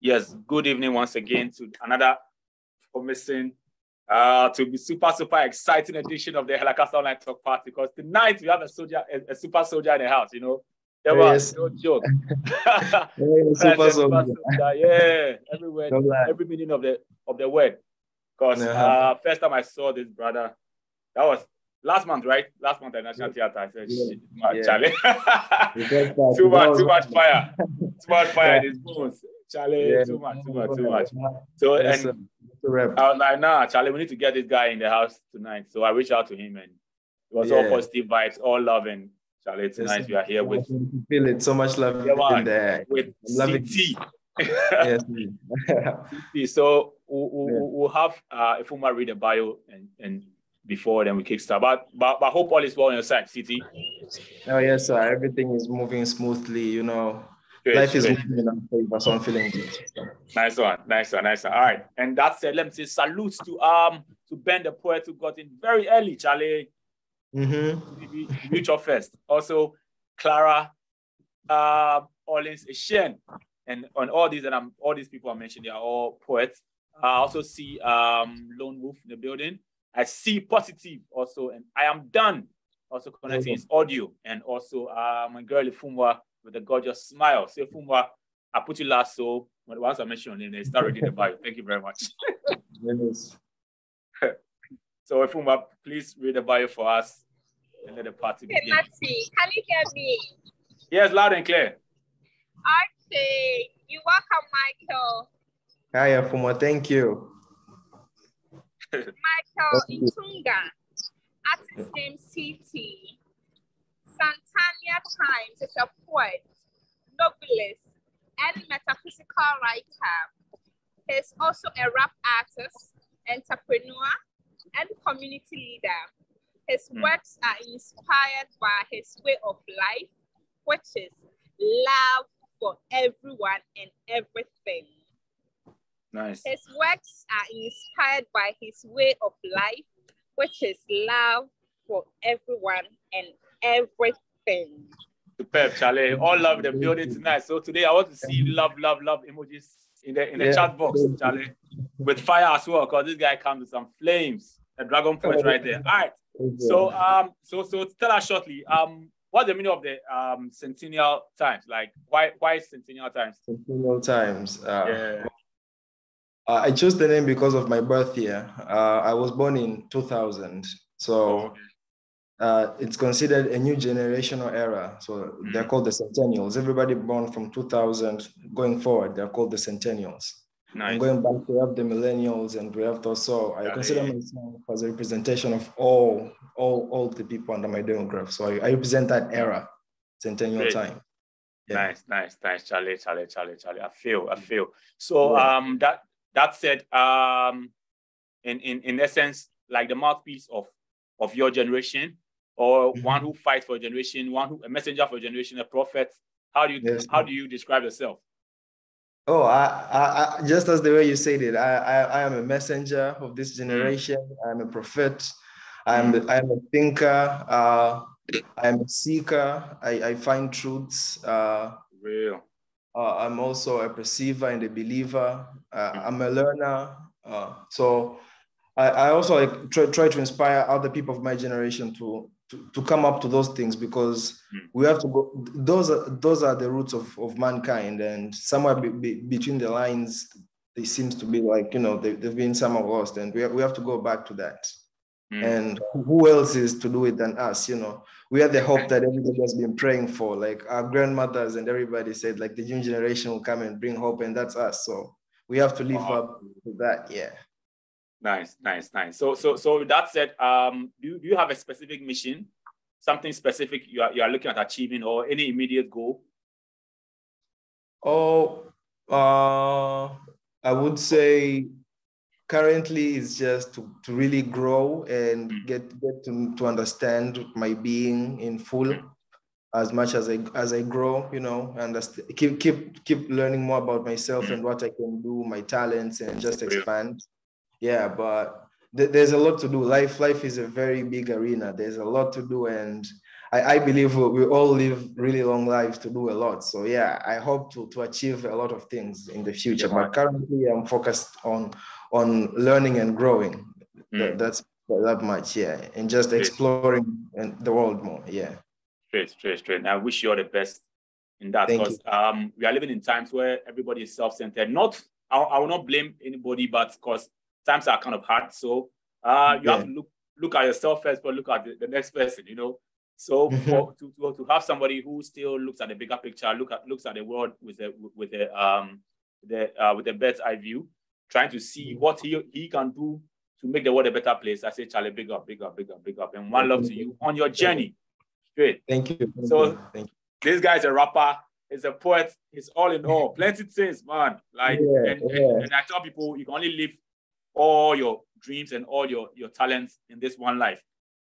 Yes, good evening once again to another promising, to be super exciting edition of the Helicast Online Talk Party. Because tonight we have a super soldier in the house. You know, there was no joke. Super soldier. Yeah, everywhere, every meaning of the word. Because first time I saw this brother, that was last month, right? Last month at National Theatre. I said, shit, Charlie. too much fire. Too much fire in his bones. Charlie, too much. So, and I was like, nah, Charlie, we need to get this guy in the house tonight. So I reached out to him, and it was all positive vibes, all love. And Charlie, tonight we are here with... Feel it, so much love in there. With CT. Yes. CT. So we'll have Ifuma read the bio and before then we kickstart. But I hope all is well on your side, CT. Oh, yes, sir. Everything is moving smoothly, you know. Life is moving in our favor, so I'm feeling good. Nice one. All right. And that said, let me say salutes to Ben the poet who got in very early, Charlie. Mutual first. Also, Clara, Orleans, Eshen, and on all these people I mentioned, they are all poets. I also see Lone Wolf in the building. I see Positive also, and I am done. Also connecting his audio, and also my girl Ifumwa with a gorgeous smile. So Ifumwa, I put you last, so once I mention your name, they start reading the bio. Thank you very much. So Ifumwa, please read the bio for us and let the party begin. Natty, can you hear me? Yes, loud and clear. Okay, you're welcome, Michael. Hi, Ifumwa, thank you. Michael Itunga, artist name CT. Santania Times is a poet, novelist, and metaphysical writer. He's also a rap artist, entrepreneur, and community leader. His works are inspired by his way of life, which is love for everyone and everything. Nice. His works are inspired by his way of life, which is love for everyone and everything. Superb, Charlie. All love the building tonight. So today I want to see love emojis in the chat box, Charlie, with fire as well, because this guy comes with some flames. A dragon punch right there. All right. So tell us shortly. What's the meaning of the Centennial Times? Like, why Centennial Times? Centennial Times. I chose the name because of my birth year. I was born in 2000, so it's considered a new generational era. So they're called the Centennials. Everybody born from 2000 going forward, they're called the Centennials. Nice. And going back, we have the Millennials, and we have also, I consider myself as a representation of all the people under my demographic. So I represent that era, Centennial time. Yeah. Nice, Charlie. I feel. So that said, in essence, like the mouthpiece of your generation, or one who fights for a generation, a messenger for a generation, a prophet. How do you describe yourself? Oh, I just as the way you said it, I am a messenger of this generation. I'm a prophet. I'm a thinker. I'm a seeker. I find truths. Real. I'm also a perceiver and a believer. I'm a learner. So I also try to inspire other people of my generation to come up to those things, because we have to go. Those are the roots of mankind, and somewhere between the lines, they seems to be like, you know, they've been somehow lost, and we have to go back to that. And who else is to do it than us? You know, we are the hope that everybody has been praying for. Like our grandmothers and everybody said, like the new generation will come and bring hope, and that's us. So we have to live up to that. Yeah. Nice. So with that said, do you have a specific mission, something specific you are looking at achieving, or any immediate goal? I would say currently it's just to really grow and get to understand my being in full, as much as I grow, you know, and keep learning more about myself and what I can do, my talents, and just expand. Yeah, but there's a lot to do. Life is a very big arena. There's a lot to do, and I believe we all live really long lives to do a lot. So yeah, I hope to achieve a lot of things in the future. Yeah, but currently I'm focused on learning and growing. That's that much, yeah. And just exploring the world more. Yeah. Straight. I wish you all the best in that, Thank because we are living in times where everybody is self-centered. I will not blame anybody, but because times are kind of hard. So you have to look at yourself first, but look at the next person, you know. So to have somebody who still looks at the bigger picture, looks at the world with a bird's eye view, trying to see what he can do to make the world a better place. I say, Charlie, big up. And one love to you on your journey. Straight. Thank you. Thank you. This guy's a rapper, he's a poet, he's all in all. Plenty of things, man. Like, and I tell people, you can only live all your dreams and all your talents in this one life.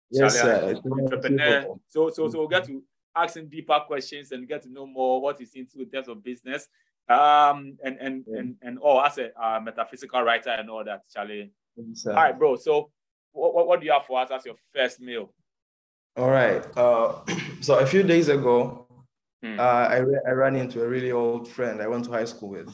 Yes, sir. Entrepreneur. So we'll get to ask him deeper questions and get to know more what he's into in terms of business. And as a metaphysical writer and all that, Charlie. Yes, all right, bro. So what do you have for us as your first meal? All right. So a few days ago, I ran into a really old friend I went to high school with.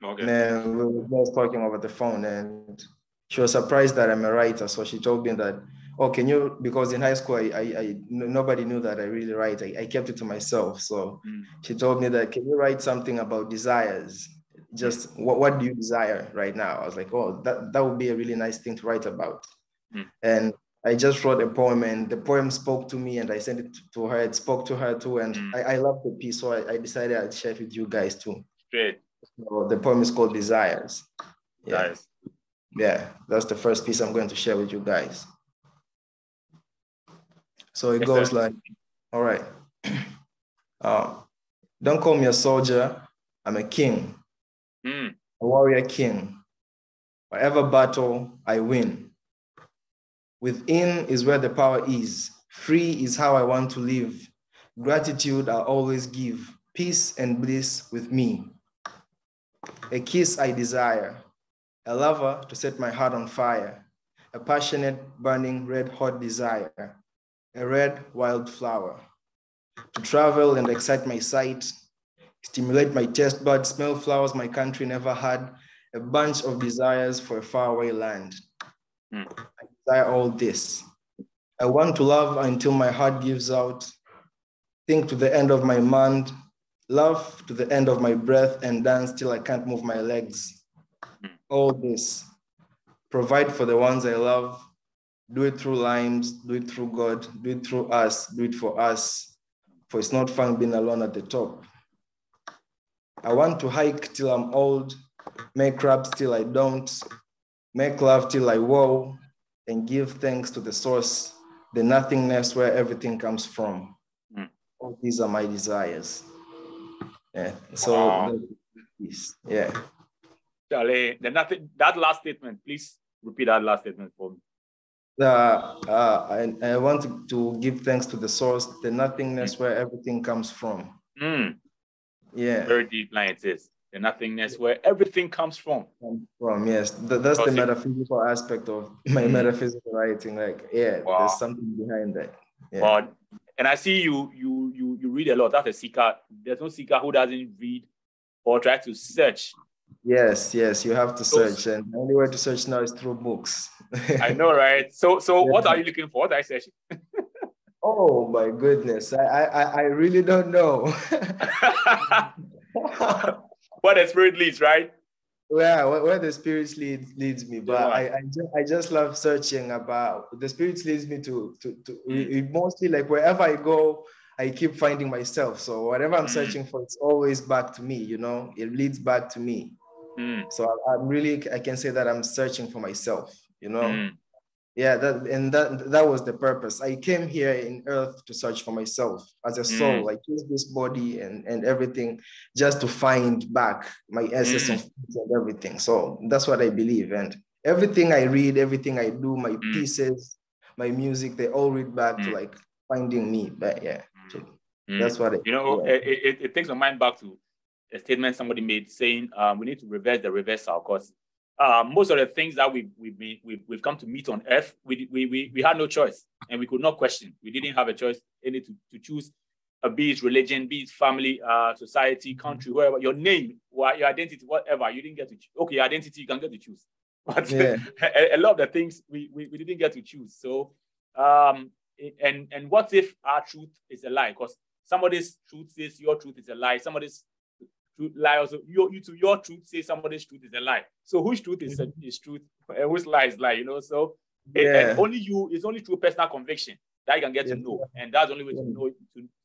Okay. And then we were just talking over the phone, and she was surprised that I'm a writer. So she told me that, oh, can you, because in high school, I nobody knew that I really write. I kept it to myself. So she told me that, can you write something about desires? Just what do you desire right now? I was like, oh, that would be a really nice thing to write about. And I just wrote a poem, and the poem spoke to me, and I sent it to her. It spoke to her too, and I loved the piece, so I decided I'd share it with you guys too. Great. So the poem is called Desires. Yeah. Nice. Yeah, that's the first piece I'm going to share with you guys. So it goes like, all right. Don't call me a soldier, I'm a king, a warrior king. Whatever battle, I win. Within is where the power is. Free is how I want to live. Gratitude I'll always give. Peace and bliss with me. A kiss I desire. A lover to set my heart on fire. A passionate, burning, red-hot desire. A red wildflower. To travel and excite my sight. Stimulate my taste buds. Smell flowers my country never had. A bunch of desires for a faraway land. I desire all this. I want to love until my heart gives out. Think to the end of my mind. Love to the end of my breath, and dance till I can't move my legs. All this. Provide for the ones I love. Do it through limes, do it through God, do it through us, do it for us. For it's not fun being alone at the top. I want to hike till I'm old, make raps till I don't, make love till I woe, and give thanks to the source, the nothingness where everything comes from. All these are my desires. Yeah. So, yeah. Charlie, that last statement, please repeat that last statement for me. I want to give thanks to the source, the nothingness where everything comes from. Yeah. Very deep line it is. The nothingness where everything comes from. Yes. That's the metaphysical aspect of my metaphysical writing. Like, yeah, there's something behind that. Yeah. But, and I see you read a lot. That's a seeker. There's no seeker who doesn't read or try to search. Yes, you have to search, and the only way to search now is through books. I know, right? So what are you looking for? What are you searching? Oh my goodness, I really don't know. Where the spirit leads, right? Yeah, where the spirit leads me, but I just love searching about the spirit leads me to mostly like wherever I go, I keep finding myself. So whatever I'm searching for, it's always back to me. You know, it leads back to me. So I can say that I'm searching for myself. You know, yeah, that was the purpose. I came here in earth to search for myself as a soul. I chose this body and everything just to find back my essence of and everything. So that's what I believe. And everything I read, everything I do, my pieces, my music, they all read back to like finding me. But yeah, so that's what it takes my mind back to a statement somebody made saying we need to reverse the reversal, because most of the things that we've come to meet on earth, we had no choice, and we could not question. We didn't have a choice any to choose, be it religion, be it family, society, country, wherever, your name, your identity, whatever. You didn't get to choose. Okay, your identity you can get to choose, but a lot of the things we didn't get to choose. So, and what if our truth is a lie? Because somebody's truth says your truth is a lie. Somebody's truth lie also. Your truth says somebody's truth is a lie. So whose truth is truth and whose lie is lie? You know. So and only you. It's only through personal conviction that you can get to know, and that's the only way to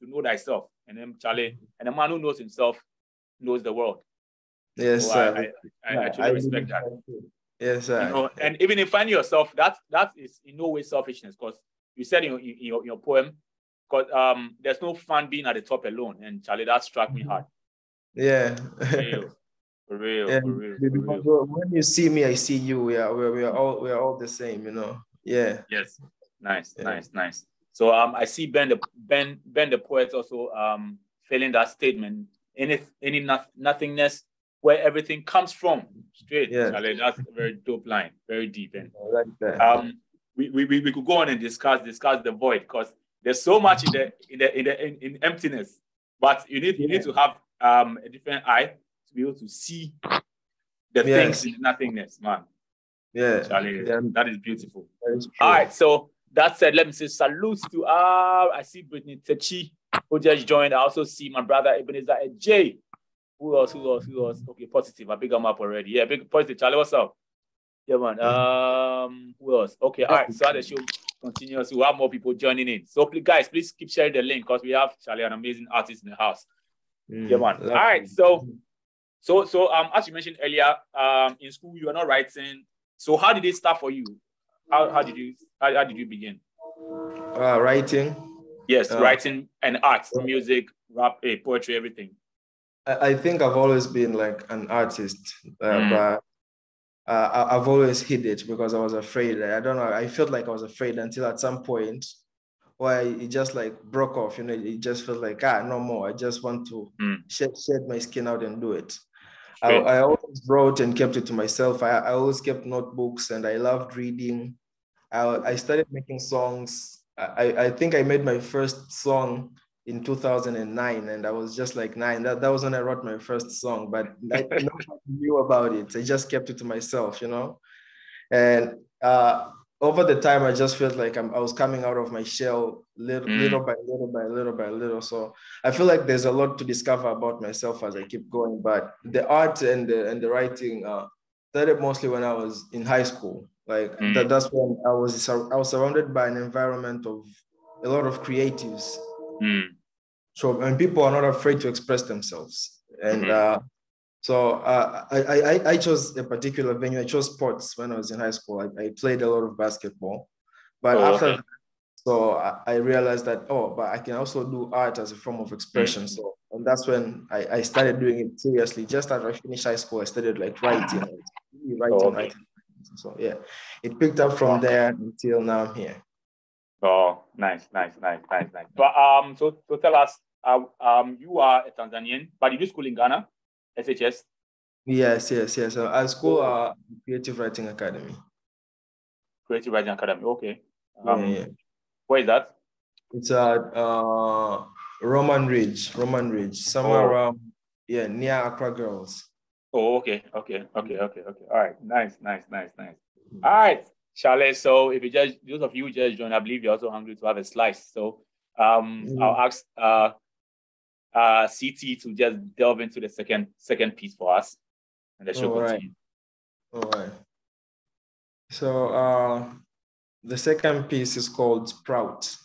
know thyself. And then Charlie, and a man who knows himself knows the world. Yes, so sir. I truly respect that. Yes, sir. You know, and even in finding yourself, that is in no way selfishness, because you said in your poem, because there's no fun being at the top alone, and Charlie, that struck me hard. Yeah. For real. When you see me, I see you. Yeah, we're all the same, you know. Yeah. Yes. Nice. So I see Ben the poet also filling that statement. Any nothingness where everything comes from. Straight. Yeah. Charlie, that's a very dope line. Very deep. And like that. We could go on and discuss the void, because there's so much in emptiness. But you need to have a different eye to be able to see the things in the nothingness, man. Yeah. Charlie, that is beautiful. All right, so that said, let me say salutes to I see Brittany Techi, who just joined. I also see my brother Ebenezer J. Who else? Okay, positive. I pick him up already. Yeah, big positive. Charlie, what's up? Yeah, man. Who else? Okay, all right. So as the show continues, we have more people joining in. So guys, please keep sharing the link, because we have Charlie, an amazing artist in the house. Yeah, man. All right. So as you mentioned earlier, in school you are not writing. So how did it start for you? How did you begin? Writing. Yes, writing and art, music, rap, poetry, everything. I think I've always been like an artist, but I've always hid it because I was afraid. I don't know. I felt like I was afraid until at some point where it just like broke off. You know, it just felt like no more. I just want to shed my skin out and do it. I always wrote and kept it to myself. I always kept notebooks, and I loved reading. I started making songs. I think I made my first song in 2009, and I was just like 9. That was when I wrote my first song, but nobody knew about it. I just kept it to myself, you know. And over the time, I just felt like I was coming out of my shell little by little. So I feel like there's a lot to discover about myself as I keep going. But the art and the writing started mostly when I was in high school. Like that's when I was surrounded by an environment of a lot of creatives. So, and people are not afraid to express themselves. And so I chose a particular venue. I chose sports when I was in high school. I played a lot of basketball. But after that, so I realized that, but I can also do art as a form of expression. So, and that's when I started doing it seriously. Just after I finished high school, I started like writing. So yeah, it picked up from there until now I'm here. Oh, nice. But so tell us, you are a Tanzanian, but you do school in Ghana, SHS? Yes. I school Creative Writing Academy. Creative Writing Academy, okay. Yeah. Where is that? It's at Roman Ridge, somewhere around near Accra Girls. Oh, okay. All right, nice. All right, Charlotte. So if those of you who just joined, I believe you're also hungry to have a slice. So I'll ask CT to just delve into the second piece for us, and the show continue. All right. So the second piece is called Sprout.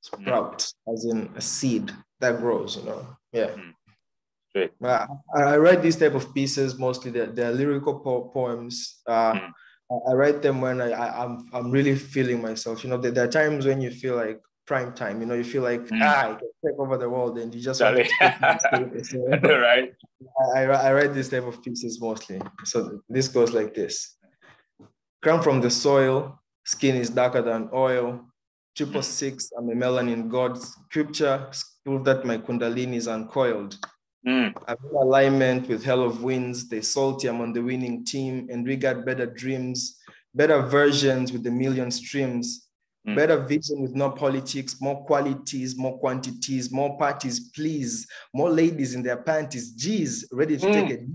Sprout, as in a seed that grows, you know. Yeah. Great. I write these type of pieces mostly. They're lyrical poems. I write them when I'm really feeling myself. You know, there are times when you feel like prime time. You know, you feel like I can take over the world, and you just want to so, right. I write this type of pieces mostly. So this goes like this: Come from the soil, skin is darker than oil. 666, I'm a melanin god. Scripture prove that my kundalini is uncoiled. I'm in alignment with Hell of Winds. They salty, I'm on the winning team, and we got better dreams, better versions with the million streams, better vision with no politics, more qualities, more quantities, more parties, please, more ladies in their panties, G's, ready to take it.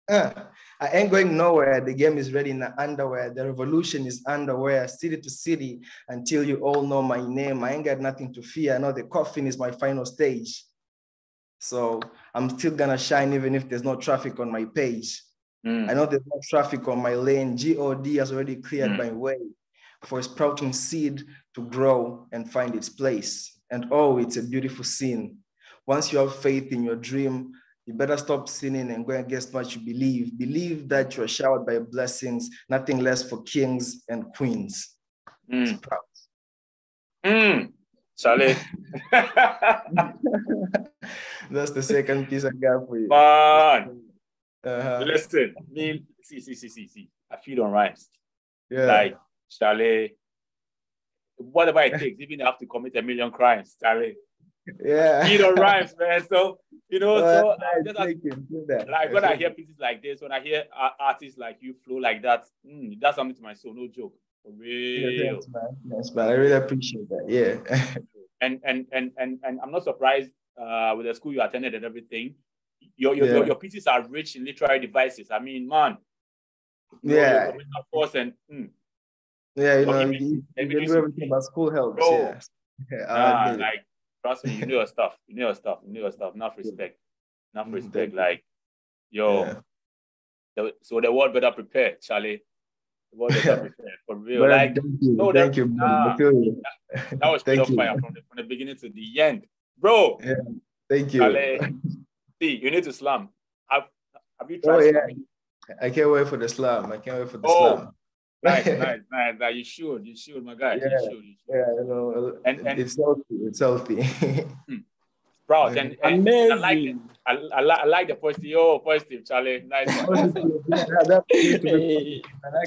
I ain't going nowhere. The game is ready in the underwear. The revolution is underwear, city to city, until you all know my name. I ain't got nothing to fear. I know the coffin is my final stage. So I'm still gonna shine even if there's no traffic on my page. I know there's no traffic on my lane. God has already cleared my way for a sprouting seed to grow and find its place. And oh, it's a beautiful scene. Once you have faith in your dream, you better stop sinning and go against what you believe. Believe that you are showered by blessings, nothing less for kings and queens. Sprout. Charlie. That's the second piece I got for you. Man. Listen, see. I feed on rhymes. Yeah. Like, Charlie, whatever it takes, even if you have to commit 1 million crimes, Charlie. Yeah. Feed on rhymes, man. So, you know, like when I hear pieces like this, when I hear artists like you flow like that, that's something to my soul, no joke. For real. Yes, man. I really appreciate that. Yeah. and I'm not surprised with the school you attended and everything. Your pieces are rich in literary devices. I mean, man. Yeah. Force and yeah, you know, you do everything about school helps. Yeah. Like, trust me, you know your stuff. Enough respect. Like, yo. Yeah. So the world better prepare, Charlie. The world better prepare for real. Like, thank you. That was straight up fire from the beginning to the end, bro. Yeah. Thank you. Charlie, see, you need to slam. Have you tried slamming? I can't wait for the slam. Slam. Nice. You should, my guy. Yeah, you should. Yeah, you know, and it's healthy. Proud and amazing. I like the positive, Charlie. Nice one. I like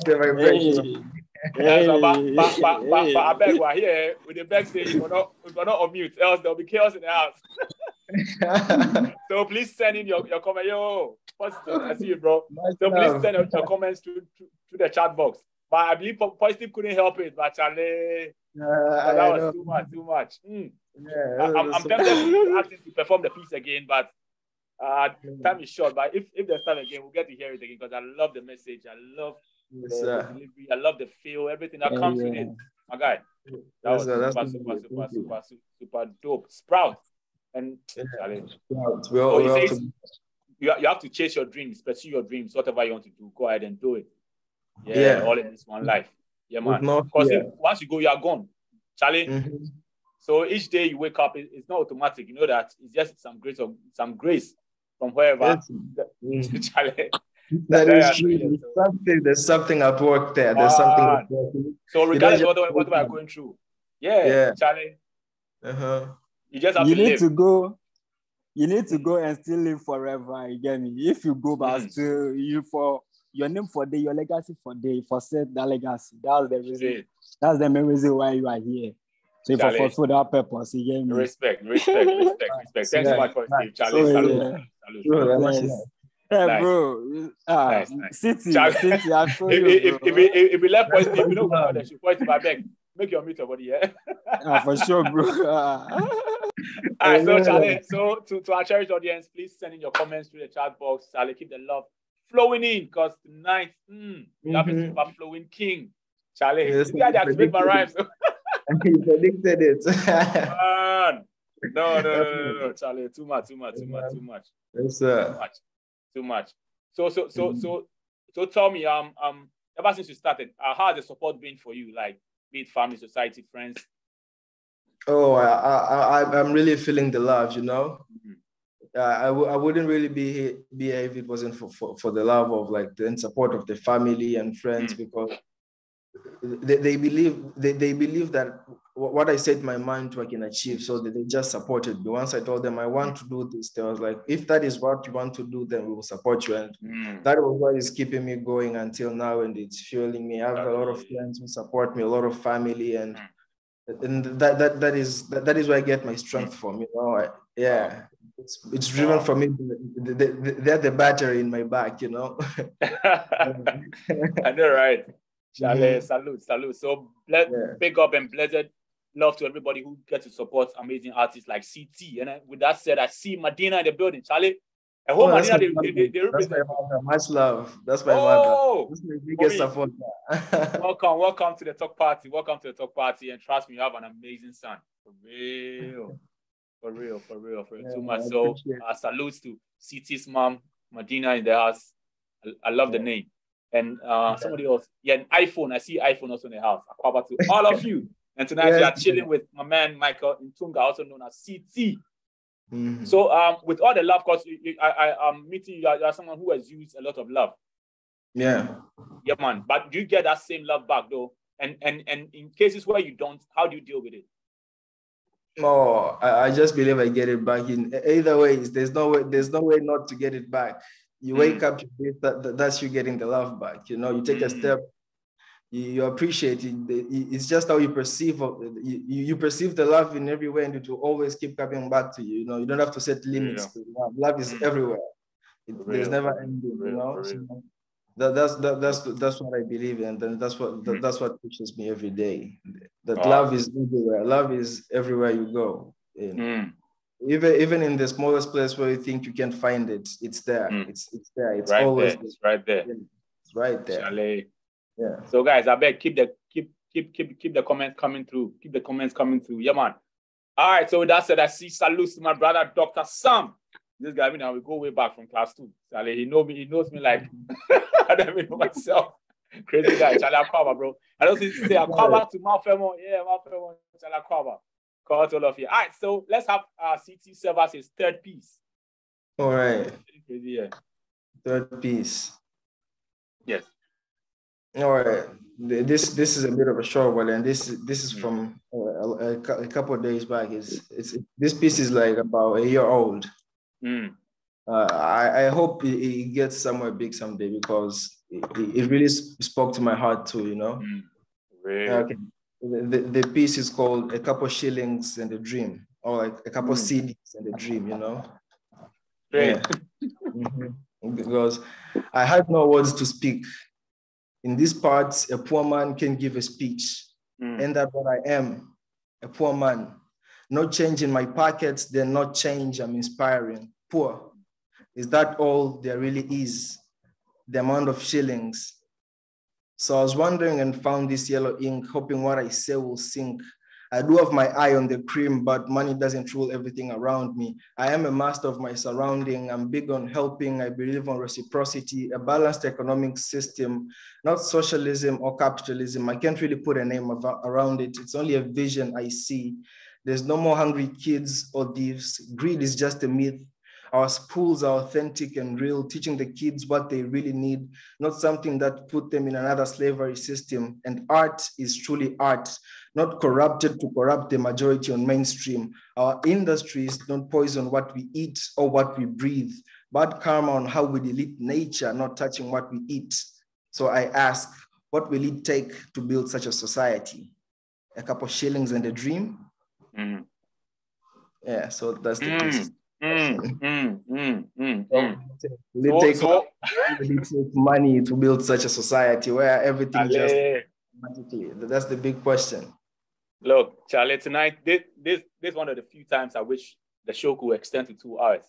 the vibration. But I beg we're here with the backstage. We're not on mute, else there'll be chaos in the house. So please send in your comment. Positive, I see you, bro. So please send your comments to the chat box. But I believe Positive couldn't help it, but Charlie, that was too much. Yeah, I'm tempted to ask him to perform the piece again, but time is short. But if there's time again, we'll get to hear it again because I love the message. I love the delivery. I love the feel, everything that comes with it. My guy, that was super dope. Sprout. And Charlie, you have to chase your dreams, pursue your dreams, whatever you want to do, go ahead and do it. Yeah. All in this one life. Yeah, man. Because once you go, you are gone. Charlie. So each day you wake up, it's not automatic. You know that it's just some grace from wherever. Charlie. That is true. There's something at work there. There's something at work. So regardless of what we're going through. Yeah. Charlie. You just have to live. You need to go and still live forever. You get me? If you go back still, your name for day, your legacy for day, for set that legacy. That's the reason. That's the main reason why you are here. So Charlie, for that purpose, you get me? Respect. Thanks so much for Steve, Charlie. Salute. Hey, bro. Nice. City, I show you, bro. If we left Positive, you know what they should Positive, I beg. Make your meet your body, yeah? For sure, bro. All right, so Charlie, so to our cherished audience, please send in your comments through the chat box. Charlie, keep the love flowing in because tonight, we have a super flowing king. Charlie, this guy that activate my rhymes. He predicted it. Man. No, Charlie, too much. Yes, sir. Too much. So tell me, ever since you started, how has the support been for you? Like, be it family, society, friends? Oh, I'm really feeling the love, you know. I wouldn't really be here if it wasn't for the love of like the support of the family and friends, because they believe that what I set my mind to I can achieve, so that they just supported me. Once I told them I want to do this, they was like, if that is what you want to do, then we will support you. And that was what is keeping me going until now, and it's fueling me. I have a lot of friends who support me, a lot of family, and that is where I get my strength from, you know. It's driven from me. They're the battery in my back, you know. I know, right? Charlie, salute. So big up and blessed love to everybody who gets to support amazing artists like CT. And with that said, I see Medina in the building. Charlie, I hope Medina, they represent. Much love. That's my mother. That's my biggest supporter. Welcome to the Talk Party. Welcome to the Talk Party. And trust me, you have an amazing son. For real. Too much. So salutes to CT's mom, Medina in the house. I love the name. And somebody else, an iPhone. I see iPhone also in the house. Akwaba to all of you. And tonight we are chilling with my man Michael Ntunga, also known as CT. Mm-hmm. So with all the love, because I'm meeting you are someone who has used a lot of love. Yeah, man. But do you get that same love back though? And in cases where you don't, how do you deal with it? Oh, I just believe I get it back. In either way, there's no way not to get it back. You wake up, that's you getting the love back. You know, you take a step, you appreciate it. It's just how you perceive you perceive the love in every way, and it will always keep coming back to you. You know, you don't have to set limits to love. Love is everywhere. There's never ending. You know, so that's what I believe in, and that's what pushes me every day. That love is everywhere. Love is everywhere you go. Even in the smallest place where you think you can't find it, it's there. It's there. It's right always there. It's right there. It's right there. Chalet. Yeah. So guys, I beg keep the comments coming through. Keep the comments coming through. Yeah, man. All right. So with that said, I see salutes to my brother, Dr. Sam. This guy, we go way back from class 2. Charlie, he knows me like I don't even know myself. Crazy guy, Charlie Akwaba, bro. I don't see say Akwaba to Malfemo. Yeah, Malfemo, Charlie Akwaba. Call to all of you. All right, so let's have CT serve us his third piece. All right. Crazy, yeah. Third piece. Yes. All right. This is a bit of a short one, and this is from a couple of days back. This piece is like about a year old. I hope it gets somewhere big someday, because it really spoke to my heart too, you know. Really? Okay. The piece is called A Couple Shillings and a Dream, or like a couple CDs and a dream, you know. Great. Yeah. Because I had no words to speak. In these parts, a poor man can give a speech. And that's what I am, a poor man. No change in my pockets, then no change I'm inspiring. Poor. Is that all there really is? The amount of shillings. So I was wondering and found this yellow ink, hoping what I say will sink. I do have my eye on the cream, but money doesn't rule everything around me. I am a master of my surrounding. I'm big on helping. I believe on reciprocity, a balanced economic system, not socialism or capitalism. I can't really put a name around it. It's only a vision I see. There's no more hungry kids or thieves. Greed is just a myth. Our schools are authentic and real, teaching the kids what they really need, not something that put them in another slavery system. And art is truly art, not corrupted to corrupt the majority on mainstream. Our industries don't poison what we eat or what we breathe. Bad karma on how we delete nature, not touching what we eat. So I ask, what will it take to build such a society? A couple shillings and a dream? Yeah, so that's the piece. Will it take money to build such a society where everything just magically? That's the big question. Look, Charlie, tonight, this is one of the few times I wish the show could extend to 2 hours.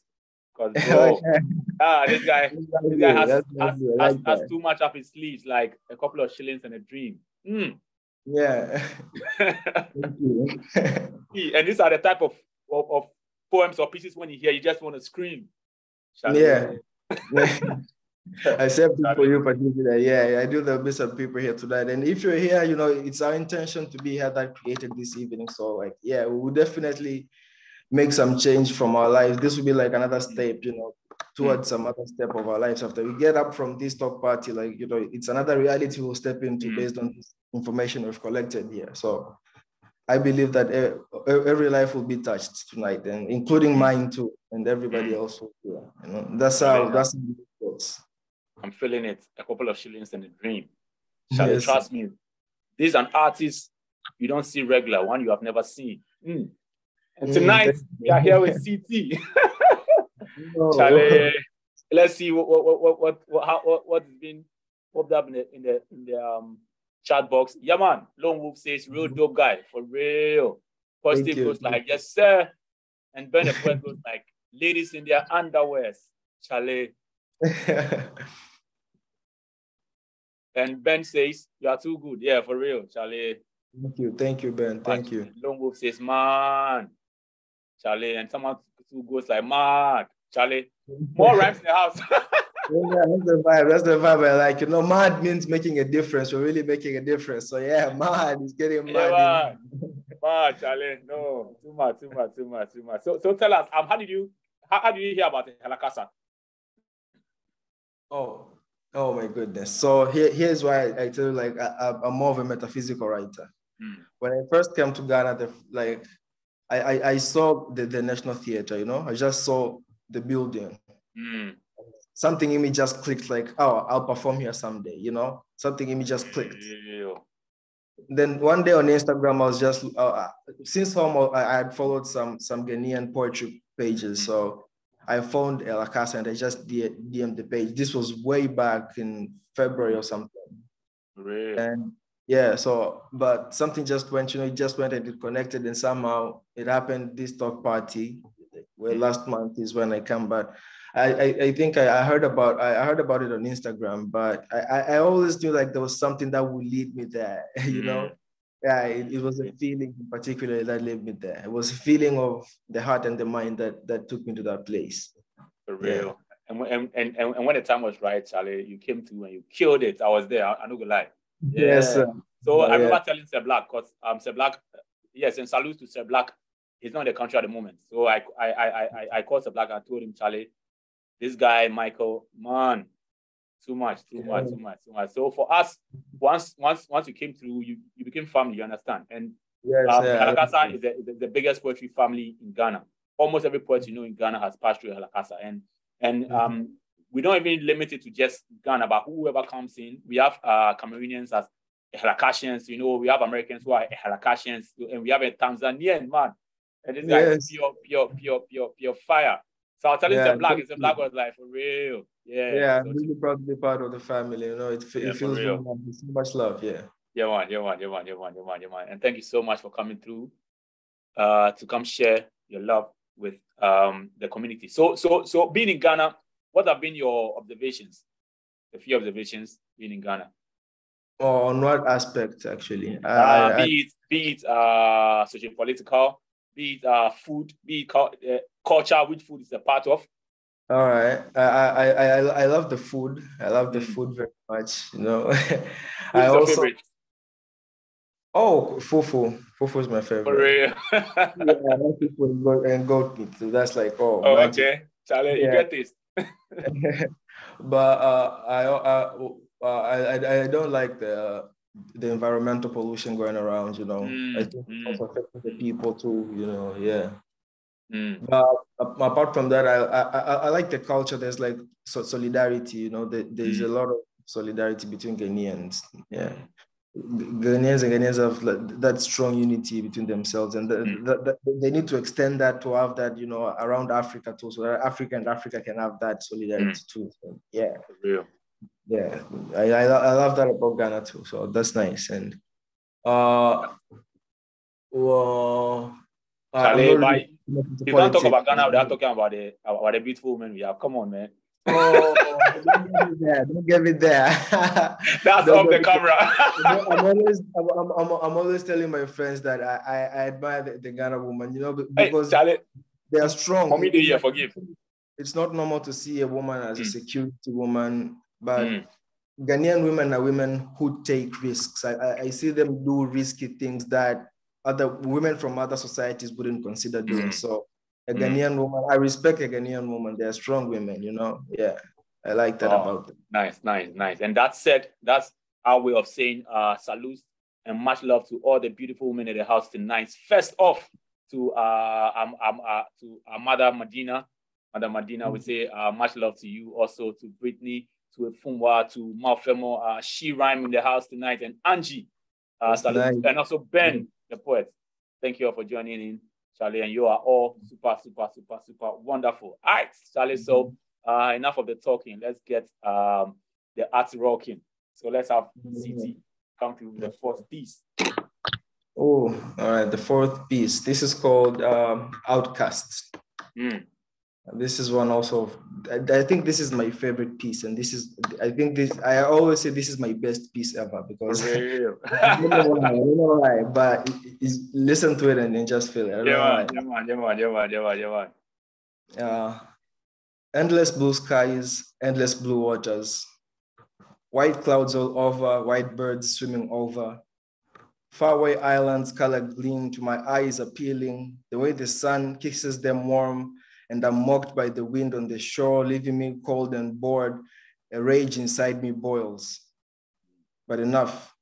Because, bro, this guy has too much up his sleeves, like a couple of shillings and a dream. Yeah. Thank you. And these are the type of poems or pieces when you hear, you just want to scream. Charlie. Yeah. I said for you particularly. Yeah, I do the best of people here tonight. And if you're here, you know, it's our intention to be here that created this evening. So like, yeah, we will definitely make some change from our lives. This will be like another step, you know, towards some other step of our lives. After we get up from this talk party, like, you know, it's another reality we'll step into based on this information we've collected here. So I believe that every life will be touched tonight, and including mine too, and everybody else will be. You know, that's how it goes. I'm feeling it. A couple of shillings and a dream. Charlie, trust me. This is an artist you don't see regular, one you have never seen. And tonight we are here with CT. No. Charlie, let's see what's been popped up in the chat box. Yeah, man. Lone Wolf says, real dope guy, for real. Positive goes like, yes, sir. And Ben the Poet goes like, ladies in their underwears, Charlie. And Ben says, you are too good. Yeah, for real, Charlie. Thank you, Ben. Thank you. Lone Wolf says, man, Charlie. And someone who goes like, man, Charlie. More rhymes in the house. Yeah, that's the vibe. That's the vibe I like. Mad means making a difference. We're really making a difference. So yeah, mad is getting mad. Yeah, mad, Charlie. No, too much. So tell us, how did you hear about Halakasa? Oh my goodness. So here's why I tell you, like, I'm more of a metaphysical writer. When I first came to Ghana, I saw the National Theatre, I just saw the building. Something in me just clicked, like, oh, I'll perform here someday, Something in me just clicked. Then one day on Instagram, I was just, since home, I had followed some Ghanaian poetry pages. So I found El Akasa and I just DM'd the page. This was way back in February or something. Really? And yeah, but something just went, it just went and it connected, and somehow it happened, this talk party, where last month is when I come back. I think I heard about it on Instagram, but I always knew like there was something that would lead me there, Yeah, it was a feeling in particular that led me there. It was a feeling of the heart and the mind that took me to that place. For real. Yeah. And when the time was right, Charlie, you came through and you killed it. I was there. I'm not gonna lie. Yeah. Yes, sir. So I remember telling Sir Black, because Sir Black, yes, and salute to Sir Black. He's not in the country at the moment. So I called Sir Black and told him, Charlie, this guy, Michael, man, too much. So for us, once you came through, you became family, you understand? And Halakasa is the biggest poetry family in Ghana. Almost every poet in Ghana has passed through Halakasa. And we don't even limit it to just Ghana, but whoever comes in. We have Cameroonians as Halakasians, we have Americans who are Halakasians, and we have a Tanzanian man. And this guy is pure fire. So I was telling the Black, Black was like, for real. Yeah, I'm really proud to be part of the family. It feels really nice. So much love, yeah. Yeah, man. And thank you so much for coming through to come share your love with the community. So being in Ghana, what have been your observations? A few observations being in Ghana. On what aspect, actually? Be it socio-political, be it food, be it culture, which food is a part of. All right. I love the food. I love the food very much. I also. Your favorite? Oh, fufu. Fufu is my favorite. For real? Yeah, I like fufu and goat meat. So that's like, magic. Okay. Charlie, you get this. But I don't like the environmental pollution going around. I think it's also affecting the people too. Yeah. But apart from that, I like the culture. There's like solidarity. There's a lot of solidarity between Ghanaians. Yeah. Ghanaians have that strong unity between themselves, and they need to extend that to have that, around Africa too, so that Africa can have that solidarity too. So, yeah, for real. Yeah, I love that about Ghana too. So that's nice. And Charlie, you can't talk about Ghana without talking about the beautiful women we have. Come on, man. Don't get me there. That's off the camera. I'm always telling my friends that I admire the Ghana woman, because they are strong. For me, they forgive. It's not normal to see a woman as a security woman, but Ghanaian women are women who take risks. I see them do risky things that other women from other societies wouldn't consider doing. So a Ghanaian woman, I respect a Ghanaian woman. They're strong women, Yeah, I like that about them. Nice. And that said, that's our way of saying salute and much love to all the beautiful women in the house tonight. First off, to our mother Madina. Mother Madina would say much love to you. Also to Brittany, to Funwa, to Malfemo, She Rhyme in the house tonight, and Angie. Salute. Nice. And also Ben, the poet. Thank you all for joining in Charlie, and you are all super, super, super, super wonderful. All right, Charlie. So enough of the talking. Let's get the art rocking. So let's have CT come to the fourth piece. Oh, all right. The fourth piece. This is called Outcasts. This is one also. I think this is my favorite piece, and this is. I think this. I always say this is my best piece ever because. For real. I don't know why, but listen to it and then just feel it. Endless blue skies, endless blue waters, white clouds all over, white birds swimming over. Faraway islands, color gleam to my eyes appealing. The way the sun kisses them warm, and I'm mocked by the wind on the shore, leaving me cold and bored. A rage inside me boils. But enough.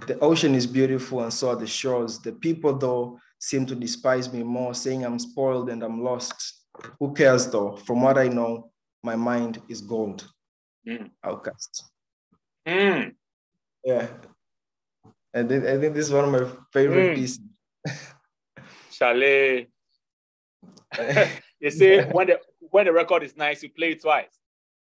The ocean is beautiful and so are the shores. The people, though, seem to despise me more, saying I'm spoiled and I'm lost. Who cares, though? From what I know, my mind is gold. Outcast. Yeah. I think this is one of my favorite pieces. Chalet. You see, when the record is nice, you play it twice.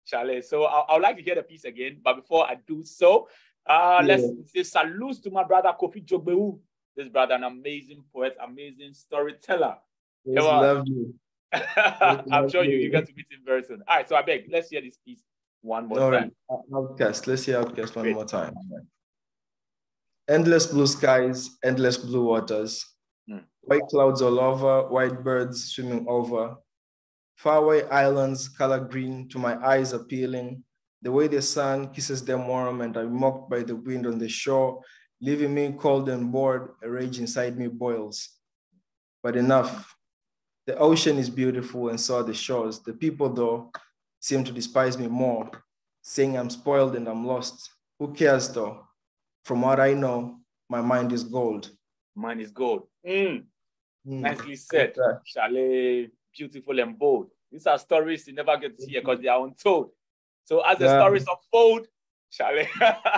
Chalet. So I would like to hear the piece again, but before I do so, let's say salutes to my brother Kofi Jogbeu. This brother, an amazing poet, amazing storyteller. Yes, love you. I'm sure you get to meet him very soon. All right, so I beg, let's hear this piece one more time. Outcast. Let's hear Outcast one more time. Endless blue skies, endless blue waters, white clouds all over, white birds swimming over. Faraway islands, color green, to my eyes appealing. The way the sun kisses them warm, and I'm mocked by the wind on the shore, leaving me cold and bored. A rage inside me boils. But enough. The ocean is beautiful and so are the shores. The people, though, seem to despise me more, saying I'm spoiled and I'm lost. Who cares, though? From what I know, my mind is gold. Mine is gold. Nicely said. Chalet, beautiful and bold. These are stories you never get to hear because they are untold. So as the stories unfold, Chalet.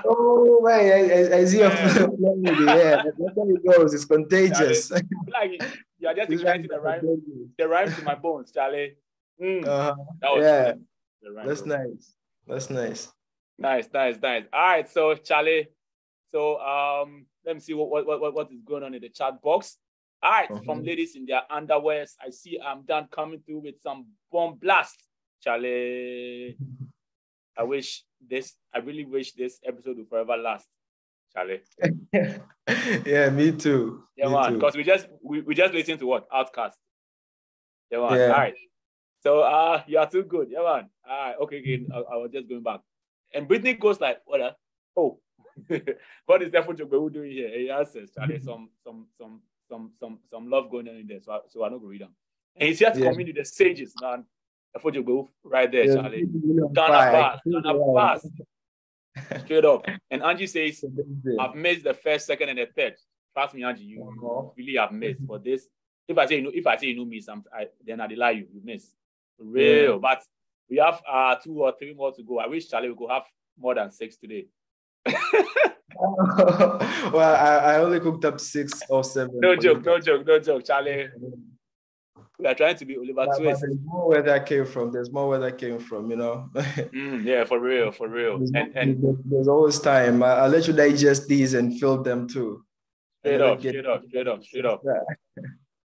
Oh, man, I see your flame. Yeah, that's how it goes. It's contagious. Chalet, like you are just igniting the rhyme to my bones, Chalet. That was that's nice. That's nice. Nice. All right, so Chalet. So let me see what is going on in the chat box. All right, from ladies in their underwears, I see I'm done coming through with some bomb blast. Chalet. I really wish this episode would forever last. Chalet. Yeah, me too. Yeah, man. Because we just listened to what? Outcast. Yeah, man. Yeah. All right. So you are too good. Yeah, man. All right. Okay, again. I was just going back. And Brittany goes like, what? Oh. What is Defo Jogbewu doing here? He answers, Charlie, some love going on in there. So I don't read them. And he's here to communicate the sages, man. Defo Jogbewu right there, Charlie. Donna Bass. Straight up. And Angie says, I've missed the first, second, and the third. Trust me, Angie, you really have missed. For this, if I say you know miss, then I lie you miss. Real. But we have 2 or 3 more to go. I wish Charlie we could have more than 6 today. Well, I only cooked up 6 or 7. No joke, Charlie. We are trying to be Oliver Twist. There's more where that came from, you know. Yeah, for real. And there's always time. I'll let you digest these and fill them too. Straight up.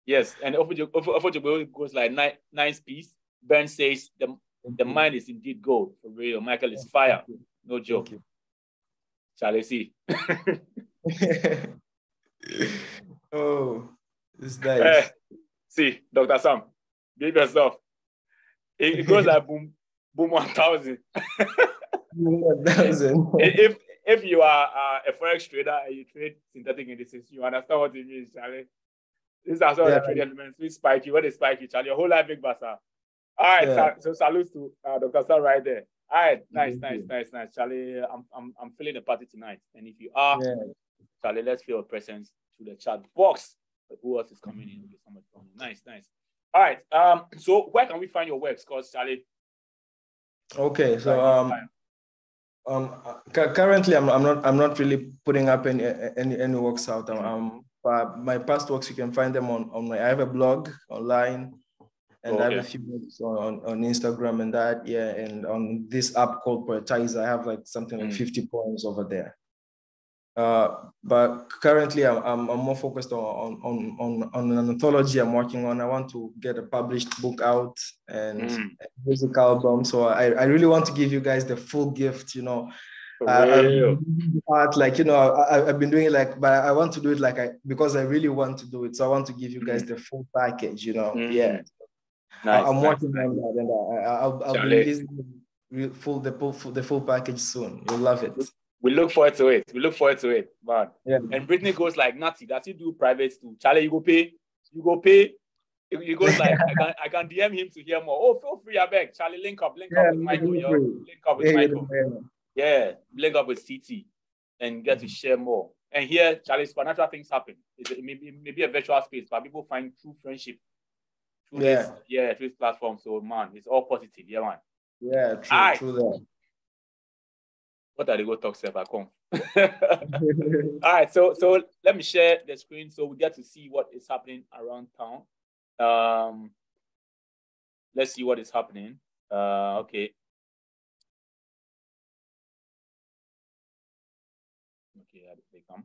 Yes, and Ofojobo goes like nice piece. Ben says the mind is indeed gold. For real. Michael is fire. No joke. Shall I see? Oh, it's nice. See, Dr. Sam, give yourself. It goes like boom 1000. 1000. If you are a forex trader and you trade synthetic indices, you understand what it means, Charlie. These are some of the trading elements. We spike you. When they spike you, Charlie, your whole life big bassa. All right, so salutes to Dr. Sam right there. All right, nice, Charlie. I'm feeling the party tonight, and if you are, Charlie, let's feel a presence to the chat box. Who else is coming in? Nice. All right. So where can we find your works? Because Charlie. Okay, so currently I'm not really putting up any works out. my past works, you can find them on I have a blog online, and I have a few books on Instagram and that, yeah. And on this app called Poetize, I have like something like 50 poems over there. But currently I'm more focused on an anthology I'm working on. I want to get a published book out and a music album. So I really want to give you guys the full gift, you know. Like, you know, I've been doing it like, but I want to do it like because I really want to do it. So I want to give you guys the full package, you know. Yeah. Nice, I'm working on that, and I'll be releasing the full package soon. You'll love it. We look forward to it. We look forward to it, man. Yeah. And Brittany goes like, Natty, that you do privates too. Charlie, you go pay. He goes like, I can DM him to hear more. Oh, feel free, I beg. Charlie, link up with Michael. Link up with Michael. Yeah, link up with CT and get to share more. And here, Charlie, supernatural things happen. It may be a virtual space, but people find true friendship through this platform. So, man, it's all positive. Yeah, man. Yeah, true that. What are they going to talk about? Come. All right, so let me share the screen so we get to see what is happening around town. Let's see what is happening. Okay. Okay, they come.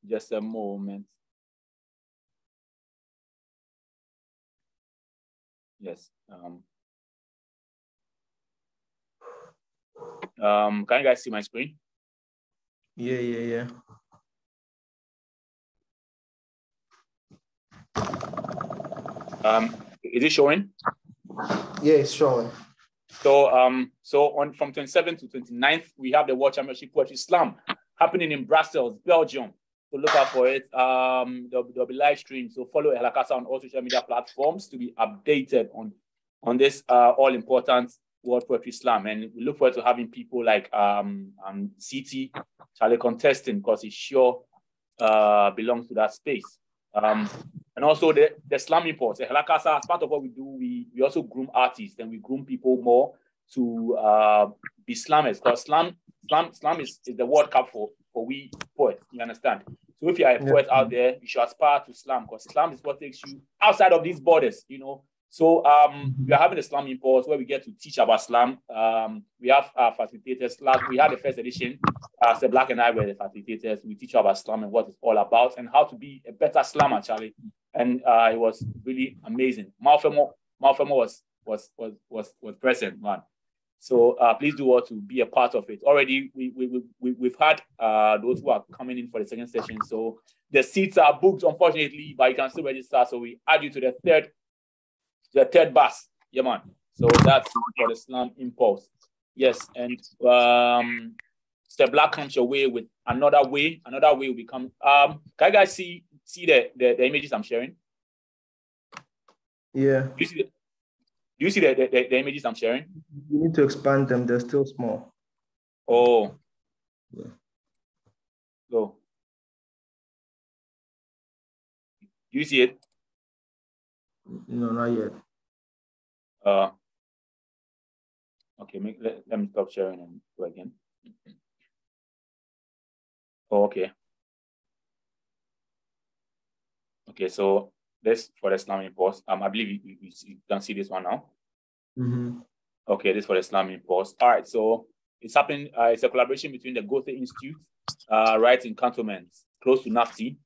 Just a moment. Yes. Can you guys see my screen? Yeah. Is it showing? Yeah, it's showing. So from 27th to 29th, we have the World Championship Poetry Slam happening in Brussels, Belgium. So look out for it. There'll be live stream. So follow Helakasa on all social media platforms to be updated on this all important World Poetry Slam. And we look forward to having people like CT, Charlie contesting, because he sure belongs to that space. And also the slam imports. Helakasa, as part of what we do, we also groom artists and we groom people more to be slammers. Because slam is the World Cup for we poets, you understand? So if you are a poet out there, you should aspire to slam, because slam is what takes you outside of these borders, you know. So we are having a slam impulse where we get to teach about slam. We have facilitators. We had the first edition. So Black and I were the facilitators. We teach you about slam and what it's all about and how to be a better slammer, Charlie. And it was really amazing. Malfemo was present, man. So please do want to be a part of it. Already we've had those who are coming in for the second session. So the seats are booked, unfortunately, but you can still register. So we add you to the third bus. Yeah, man. So that's for the slam impulse. Yes, and Step Black comes your way with another way will become. Can you guys see the images I'm sharing? Yeah. Do you see the images I'm sharing? You need to expand them. They're still small. Oh. Yeah. So. Do you see it? No, not yet. Okay, let me stop sharing and go again. Oh, okay. Okay, so this for the Slam impulse. I believe you can see this one now. Mm-hmm. Okay, this for the Slam impulse. All right, so it's happening. It's a collaboration between the Goethe Institute, right in Cantonments, close to NAFTI,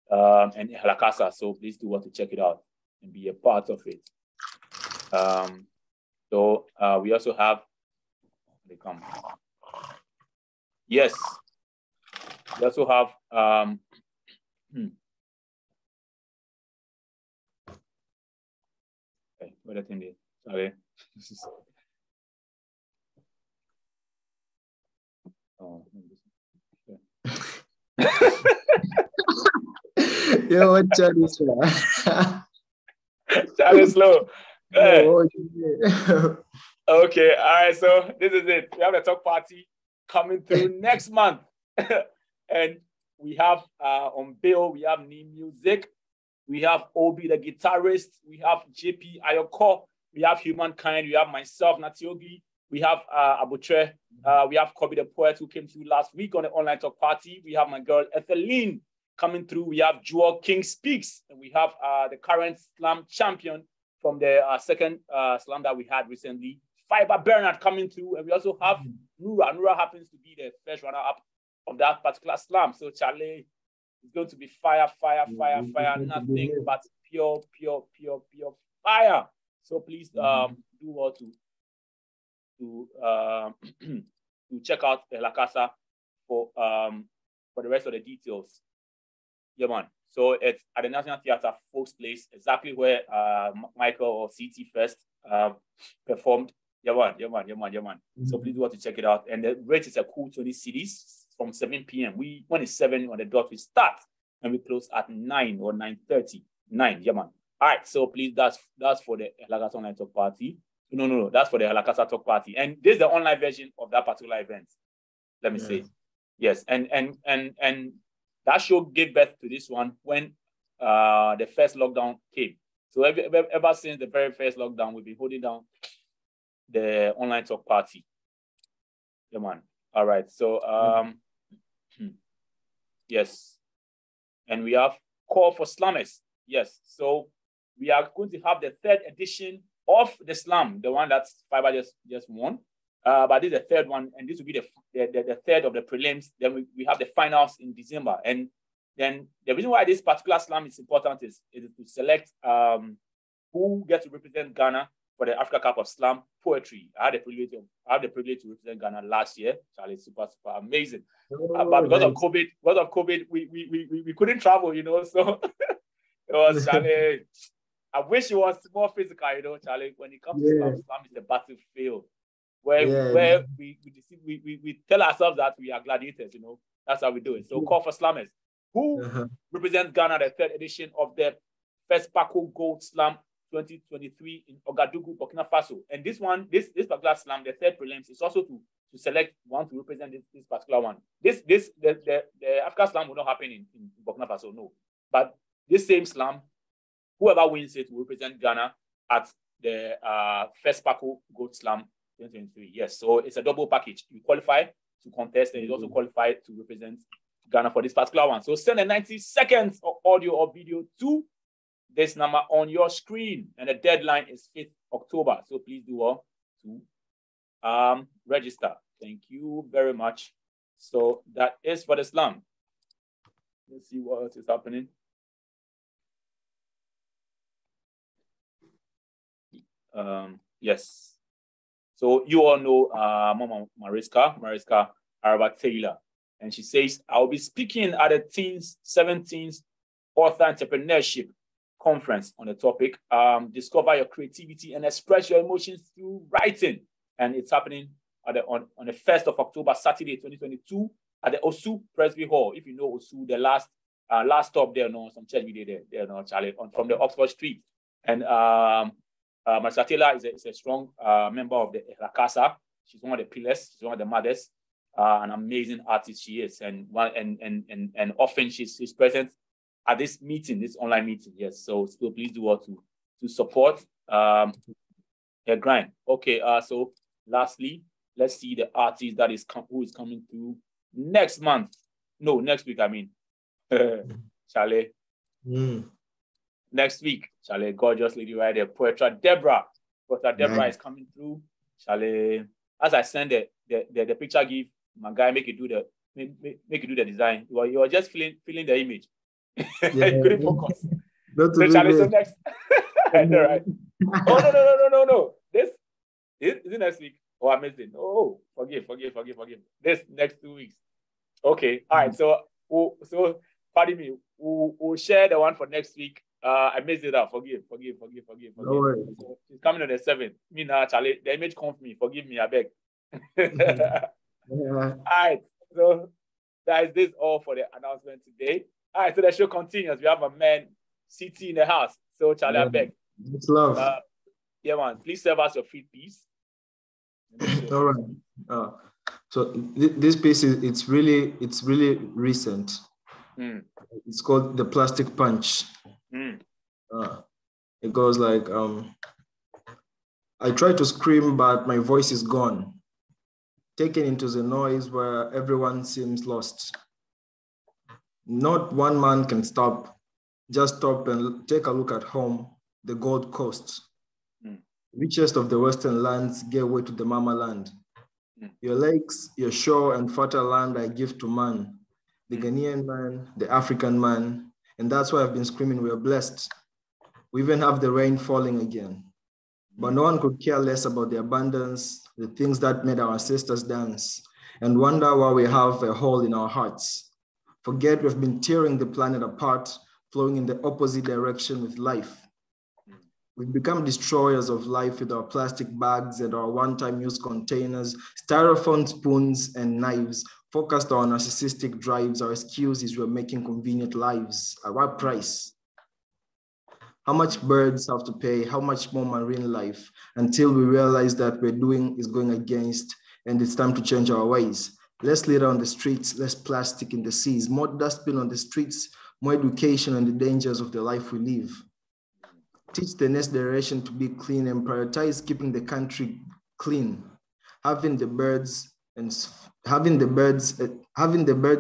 and Helakasa. So please do want to check it out and be a part of it. So we also have. They come. Yes. We also have. Okay, what I think. Sorry. Oh. Yo, what Charlie slow? Charlie slow. Oh, okay, all right. So this is it. We have a talk party coming through next month, and we have on bill. We have new music. We have Obi the guitarist. We have JP Ayoko. We have Humankind. We have myself, Natiogi. We have Abutre. We have Kobe the poet who came through last week on the Online Talk Party. We have my girl Etheline coming through. We have Jewel King Speaks, and we have the current slam champion from the second slam that we had recently, Fiber Bernard, coming through. And we also have Nura. Nura happens to be the first runner-up of that particular slam. So Charlie is going to be fire, nothing but pure fire. So please do well to check out the La Casa for the rest of the details. Yeah, man. So it's at the National Theatre, Folks Place, exactly where Michael or CT First performed. Yeah, man. So please do want to check it out. And the rate is a cool 20 CDs from 7 p.m. When it's 7 on the dot, we start and we close at 9 or 9:30. 9, yeah, man. All right. So please, that's for the La Casa Online Talk Party. No. That's for the La Casa Talk Party. And this is the online version of that particular event. Let me say. Yes. And that show gave birth to this one when the first lockdown came. So ever since the very first lockdown, we've been holding down the Online Talk Party. Yeah, man. All right. So, yes. And we have Call for Slammers. Yes. So we are going to have the 3rd edition of the slam, the one that Fiber just won. But this is the 3rd one, and this will be the 3rd of the prelims. Then we have the finals in December. And then the reason why this particular slam is important is to select who gets to represent Ghana for the Africa Cup of Slam Poetry. I had the privilege to represent Ghana last year. Charlie, super amazing. But because of COVID, we couldn't travel, So it was Charlie. I wish it was more physical, Charlie. When it comes to slam is the battlefield where we tell ourselves that we are gladiators, That's how we do it. So Call for Slammers, who represent Ghana, the 3rd edition of the First Paco Gold Slam 2023 in Ouagadougou, Burkina Faso. And this particular slam, the 3rd prelims, is also to select one to represent this particular one. The Africa slam will not happen in Burkina Faso, no. But this same slam, whoever wins it will represent Ghana at the First Paco Gold Slam 2023. Yes, so it's a double package. You qualify to contest, and you also qualify to represent Ghana for this particular one. So send a 90 seconds of audio or video to this number on your screen, and the deadline is 5th October. So please do well to register. Thank you very much. So that is for the slam. Let's see what else is happening. Yes. So you all know Mama Mariska Araba Taylor, and she says, I'll be speaking at the Teens 17th Author Entrepreneurship Conference on the topic, discover your creativity and express your emotions through writing. And it's happening on the 1st of October, Saturday, 2022, at the Osu Presby Hall. If you know Osu, the last stop there, some church we did there, Charlie, from the Oxford Street. And Marcia Taylor is a strong member of the La Casa. She's one of the pillars. She's one of the mothers. An amazing artist she is, and often she's present at this meeting, this online meeting. Yes, so please do what to support her grind. Okay, so lastly, let's see the artist who is coming through next week. I mean, Charlie. Next week, Charlie, gorgeous lady right there, Poetra Deborah. Deborah is coming through. Charlie, as I send the picture, give my guy make you do the design. You were just feeling the image. You couldn't focus. So Charlie, so next. All right. Oh no. This is it next week. Oh, amazing. Oh, forgive. This next 2 weeks. Okay. All right. So pardon me. We'll share the one for next week. I messed it up. Forgive. No worries. So she's coming on the 7th. Me now, Charlie. The image comes me. Forgive me, I beg. All right. So that is all for the announcement today. All right. So the show continues. We have a man, CT, in the house. So Charlie, I beg. It's love. Yeah, man. Please serve us your free piece. All right. So this piece it's really recent. It's called The Plastic Punch. It goes like, I try to scream, but my voice is gone, taken into the noise where everyone seems lost. Not one man can stop. Just stop and take a look at home, the Gold Coast. Richest of the Western lands gave way to the Mama land. Your lakes, your shore and fertile land I give to man, the Ghanaian man, the African man. And that's why I've been screaming, we are blessed. We even have the rain falling again. But no one could care less about the abundance, the things that made our ancestors dance, and wonder why we have a hole in our hearts. Forget we've been tearing the planet apart, flowing in the opposite direction with life. We've become destroyers of life with our plastic bags and our one-time use containers, styrofoam spoons and knives, focused on narcissistic drives. Our excuse is we're making convenient lives. At what price? How much birds have to pay? How much more marine life? Until we realize that we're doing is going against, and it's time to change our ways. Less litter on the streets, less plastic in the seas, more dustbin on the streets, more education on the dangers of the life we live. Teach the next generation to be clean and prioritize keeping the country clean. Having the birds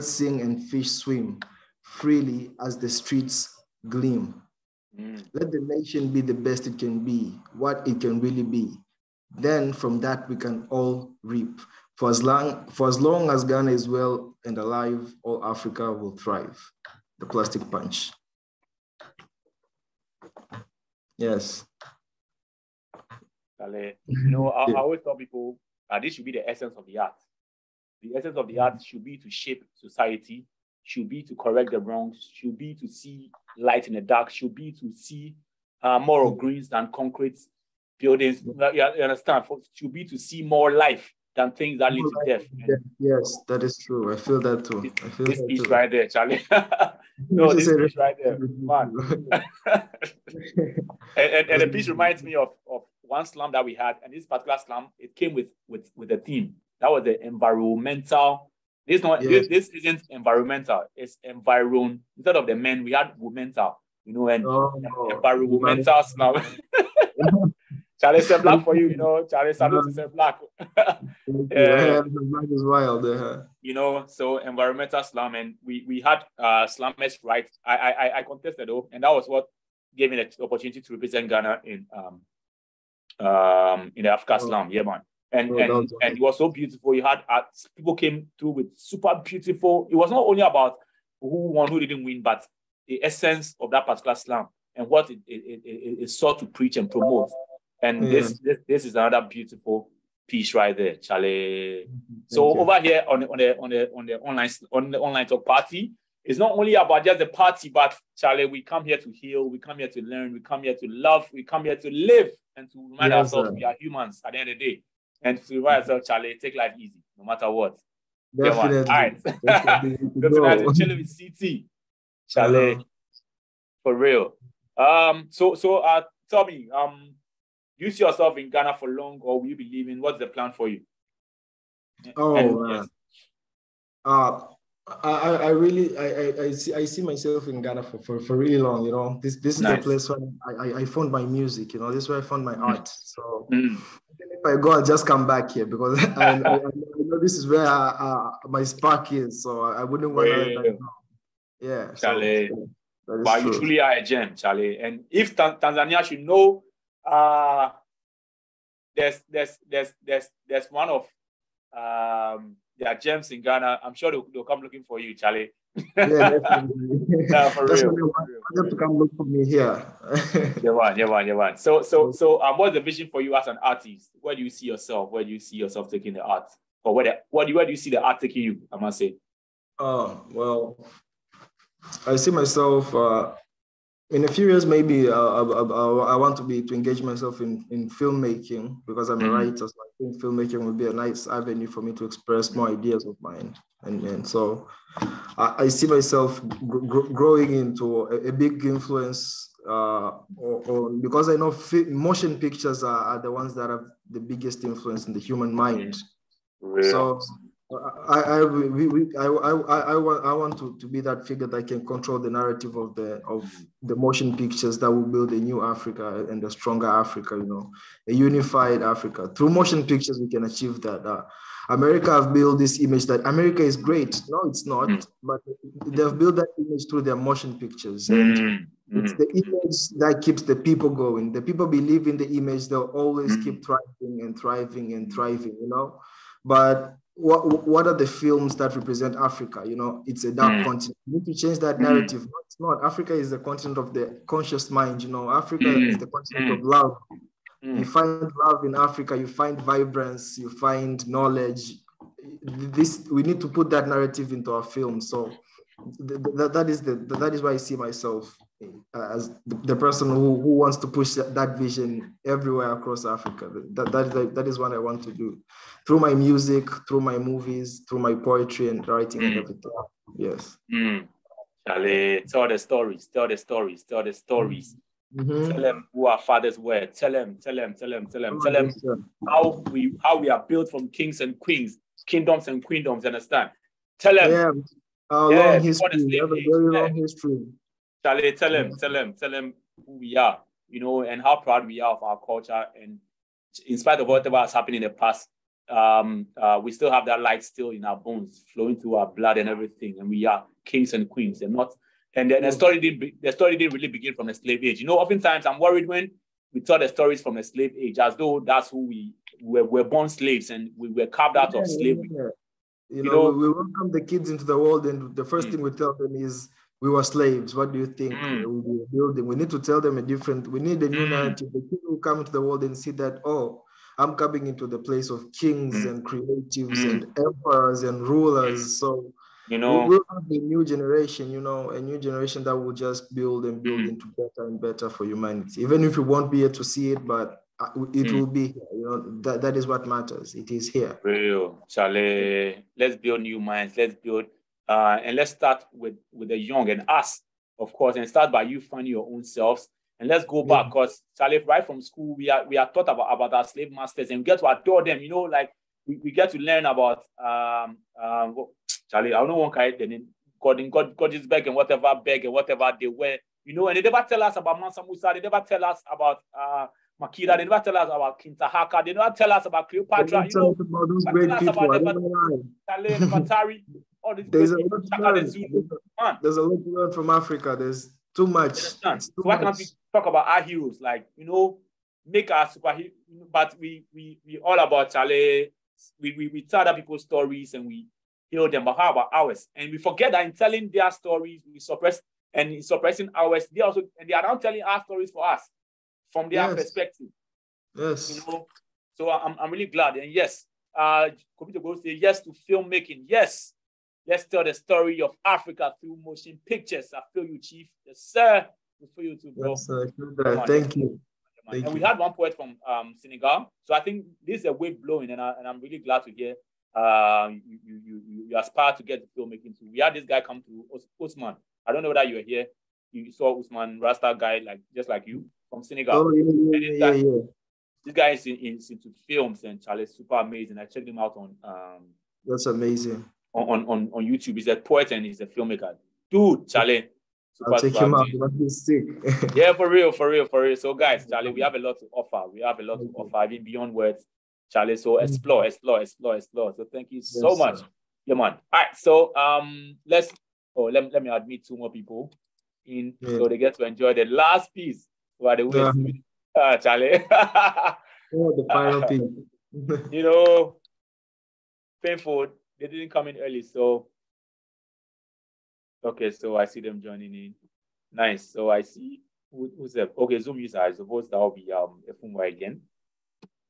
sing and fish swim freely as the streets gleam. Let the nation be the best it can be, what it can really be. Then from that we can all reap. For as long as Ghana is well and alive, all Africa will thrive. The Plastic Punch. Yes. I always tell people this should be the essence of the art. The essence of the art should be to shape society, should be to correct the wrongs, should be to see light in the dark, should be to see more of greens than concrete buildings. You understand? Should be to see more life than things that lead to death. Yes, that is true. I feel that too. This piece right there, Charlie. No, this piece right there, man. and the piece reminds me of one slum that we had, and this particular slum, it came with a theme. That was the environmental. This isn't environmental. It's environ. Instead of the men, we had womental. Environmental slum. Charlie said black for you, Charlie salute said black. Black is wild. So environmental slum, and we had slummers, right? I contested though, and that was what gave me the opportunity to represent Ghana in the Africa slum, yeah, man. And it was so beautiful. You had people came through with super beautiful. It was not only about who won, who didn't win, but the essence of that particular slum and what it sought to preach and promote. And this is another beautiful piece right there, Charlie. So over here on the online talk party, it's not only about just the party, but Charlie, we come here to heal, we come here to learn, we come here to love, we come here to live and to remind ourselves we are humans at the end of the day. And to remind ourselves, Charlie, take life easy, no matter what. Definitely. All right. Go tonight to chill with CT, Charlie, for real. So tell me, you see yourself in Ghana for long, or will you be leaving? What's the plan for you? Yes. I see myself in Ghana for really long. This is nice. The place where I found my music. This is where I found my art. So if I go, I'll just come back here because I know this is where my spark is. So I wouldn't want to let that go. Yeah, Charlie. But you truly are a gem, Charlie. And if Tanzania should know, there's one of their gems in Ghana. I'm sure they'll come looking for you, Charlie. Yeah, definitely. For real. They to come look for me here. Yeah, one. So, what's the vision for you as an artist? Where do you see yourself? Where do you see yourself taking the art? Or where do you see the art taking you? I must say. Well, I see myself in a few years. Maybe I want to engage myself in filmmaking because I'm a writer. So I think filmmaking would be a nice avenue for me to express more ideas of mine. And so I see myself growing into a big influence because I know motion pictures are the ones that have the biggest influence in the human mind. So I want to be that figure that can control the narrative of the motion pictures that will build a new Africa and a stronger Africa, a unified Africa. Through motion pictures, we can achieve that. America have built this image that America is great. No, it's not. But they've built that image through their motion pictures. And it's the image that keeps the people going. The people believe in the image. They'll always keep thriving and thriving and thriving, you know. But what are the films that represent Africa? You know, it's a dark continent. You need to change that narrative. No, it's not. Africa is the continent of the conscious mind. You know, Africa is the continent of love. You find love in Africa. You find vibrance. You find knowledge. We need to put that narrative into our film. So that is why I see myself as the person who wants to push that vision everywhere across Africa. That is what I want to do through my music, through my movies, through my poetry and writing and everything. Yes. Charlie, tell the stories. Tell them who our fathers were. Tell them how we are built from kings and queens, kingdoms and queendoms. Understand? Tell them. Yeah, long history. We have a very long history. Charlie, tell them who we are, you know, and how proud we are of our culture. And in spite of whatever has happened in the past, we still have that light still in our bones, flowing through our blood and everything. And we are kings and queens, and not. And then the story didn't really begin from the slave age. You know, oftentimes I'm worried when we tell the stories from the slave age, as though that's who we were born slaves and we were carved out of slavery. Yeah. You know, we welcome the kids into the world, and the first thing we tell them is, we were slaves. What do you think? We were building. We need to tell them we need a new narrative. The kids will come into the world and see that, oh, I'm coming into the place of kings and creatives and emperors and rulers. So, you know, we'll have a new generation, you know, a new generation that will just build and build into better and better for humanity. Even if we won't be here to see it, but it will be here. You know, that is what matters. It is here. Real, Charlie. Let's build new minds. Let's build, and let's start with the young and us, of course, and start by you finding your own selves. And let's go back, because Charlie, right from school, we are taught about our slave masters, and we get to adore them. You know, like we get to learn about Charlie. I don't know one kind. Then God's beg and whatever they were. You know, and they never tell us about Mansa Musa. They never tell us about Makeda. They never tell us about Kintahaka. They never tell us about Cleopatra. You know, about those great people. Charlie, Nefertari. All these There's a lot to learn from Africa. There's too much. So why can't we talk about our heroes? Like, you know, make our superhero, but we all about Charlie. We tell other people's stories and we heal them, but how about ours? And we forget that in telling their stories, we suppress, and in suppressing ours, they are now telling our stories for us from their perspective. Yes. You know, so I'm really glad. And yes, Kopito goes say yes to filmmaking. Yes. Let's tell the story of Africa through motion pictures. I feel you, Chief. Yes, sir. I feel you too, bro. Yes, sir. Thank you. And we had one poet from Senegal. So I think this is a wave blowing, and I'm really glad to hear you aspire to get the filmmaking too. We had this guy come to Usman. I don't know whether you were here. You saw Usman, Rasta guy, just like you, from Senegal. Oh, yeah. This guy is into films, and Charlie, super amazing. I checked him out on that's amazing. On YouTube. He's a poet and he's a filmmaker. Dude, Charlie. I'll take him out. He's sick. Yeah, for real. So guys, Charlie, we have a lot to offer. Even beyond words, Charlie. So explore. So thank you so much. Sir. Yeah, man. All right. So let me admit 2 more people in so they get to enjoy the last piece. By the way, Charlie. The final piece. You know, painful. They didn't come in early, so okay. So I see them joining in. Nice. So I see who's there. Okay, Zoom user. I suppose that will be Efumwa again.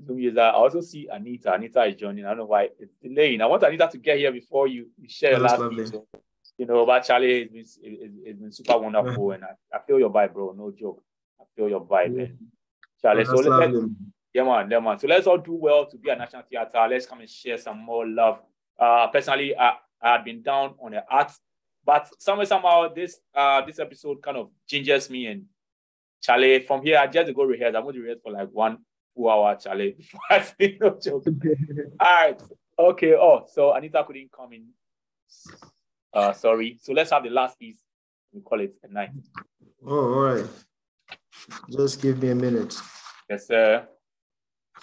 Zoom user. I also see Anita. Anita is joining. I don't know why it's delaying. I want Anita to get here before you share your last video. You know, but Charlie, it's been super wonderful, and I feel your vibe, bro. No joke. I feel your vibe, man. Charlie. So let's man. So let's all do well to be at National Theatre. Let's come and share some more love. Personally, I had been down on the arts, but somehow this episode kind of gingers me. And Charlie, from here, I just go rehearse. I'm going to rehearse for like 1 full hour, Charlie, before I say no joke. All right. Okay. Oh, so Anita couldn't come in. Sorry. So let's have the last piece. We call it a night. Oh, all right. Just give me a minute. Yes, sir.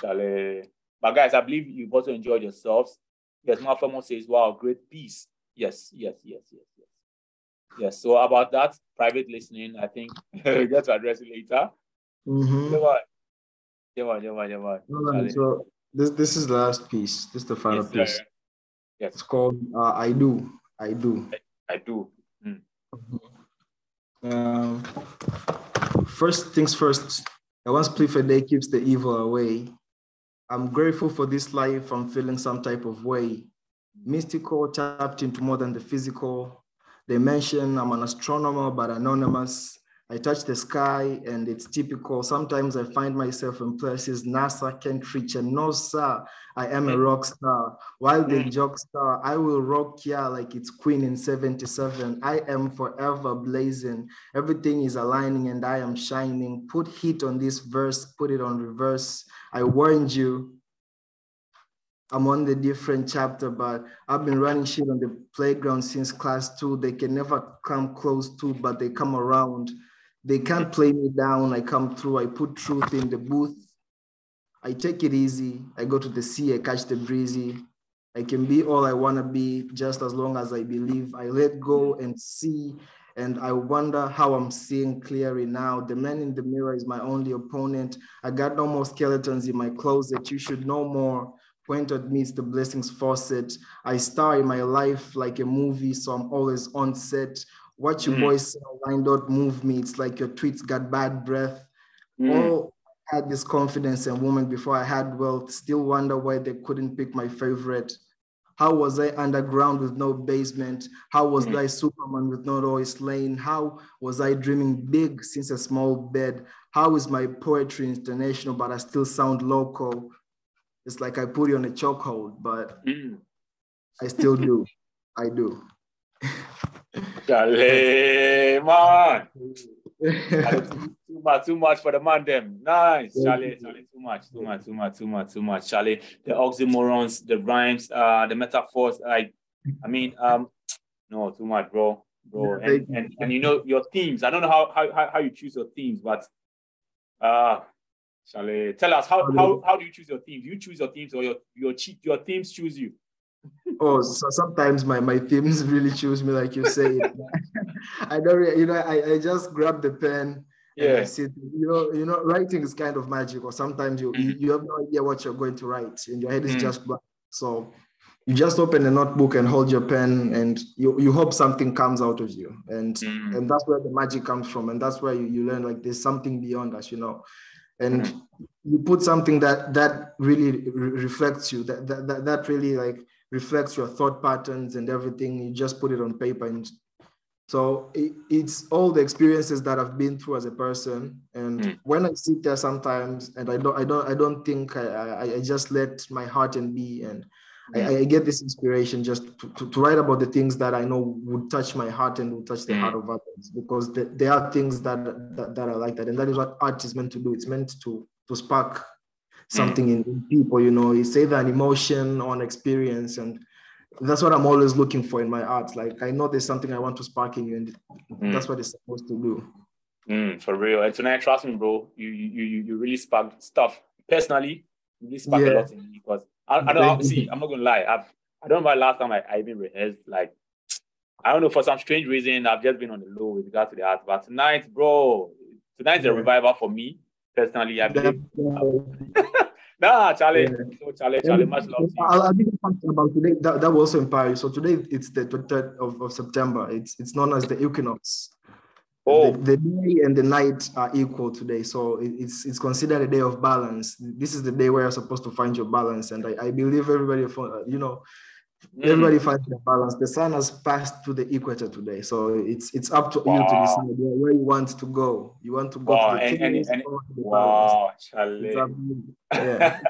Charlie. But guys, I believe you've also enjoyed yourselves. Yes, Malfamo says, wow, great piece. Yes. Yes, so about that, private listening, I think we'll get to address it later. So this is the last piece. This is the final piece. Yes. It's called I Do. I Do. I do. First things first, I once plea for day keeps the evil away. I'm grateful for this life. I'm feeling some type of way. Mystical, tapped into more than the physical. They mention I'm an astronomer, but anonymous. I touch the sky and it's typical. Sometimes I find myself in places NASA can't reach. And no, sir, I am a rock star. While they joke star, I will rock ya like it's Queen in 77. I am forever blazing. Everything is aligning and I am shining. Put heat on this verse, put it on reverse. I warned you. I'm on the different chapter, but I've been running shit on the playground since class 2. They can never come close to, but they come around. They can't play me down. I come through. I put truth in the booth. I take it easy. I go to the sea. I catch the breezy. I can be all I want to be just as long as I believe. I let go and see, and I wonder how I'm seeing clearly now. The man in the mirror is my only opponent. I got no more skeletons in my closet. You should know more. Point at me, it's the blessings faucet. I star in my life like a movie, so I'm always on set. What your boys say online don't move me. It's like your tweets got bad breath. All had this confidence in women before I had wealth. Still wonder why they couldn't pick my favorite. How was I underground with no basement? How was I Superman with no Lois Lane? How was I dreaming big since a small bed? How is my poetry international, but I still sound local? It's like I put you on a chokehold, but I still do. I do. Charlie, man. Too much for the man, them. Nice, Charlie. Too much. Charlie, the oxymorons, the rhymes, the metaphors. No, too much, bro. And you know your themes. I don't know how you choose your themes, but Charlie, tell us how do you choose your themes? You choose your themes, or your themes choose you? Oh, so sometimes my themes really choose me, like you say. I don't, I just grab the pen and I sit. Writing is kind of magical. Sometimes you have no idea what you're going to write, and your head is just blank. So you just open a notebook and hold your pen, and you hope something comes out of you, and that's where the magic comes from, and that's where you learn like there's something beyond us, and you put something that really reflects you, that really like reflects your thought patterns and everything. You just put it on paper, and so it's all the experiences that I've been through as a person. And when I sit there sometimes, and I don't think, I just let my heart and be, and I get this inspiration just to write about the things that I know would touch my heart and would touch the heart of others, because there are things that are like that, and that is what art is meant to do. It's meant to spark something in people. It's either an emotion or an experience, and that's what I'm always looking for in my art. Like, I know there's something I want to spark in you, and that's what it's supposed to do. For real. And tonight, trust me, bro, you really sparked stuff. Personally, you really sparked a lot in me, because I don't see, I'm not gonna lie. I don't know last time I even rehearsed. Like, I don't know, for some strange reason, I've just been on the low with regards to the art. But tonight, bro, tonight's a revival for me. Personally, I believe. Nah, Charlie. Yeah. So Charlie, much love to you. I'll give you something about today that will also inspire you. So today it's the 23rd of September. It's known as the equinox. Oh. The day and the night are equal today. So it's considered a day of balance. This is the day where you're supposed to find your balance. And I believe everybody, everybody finds their balance. The sun has passed to the equator today. So it's up to you to decide where you want to go. You want to go to the equinox or to the balance. Charlie. Yeah.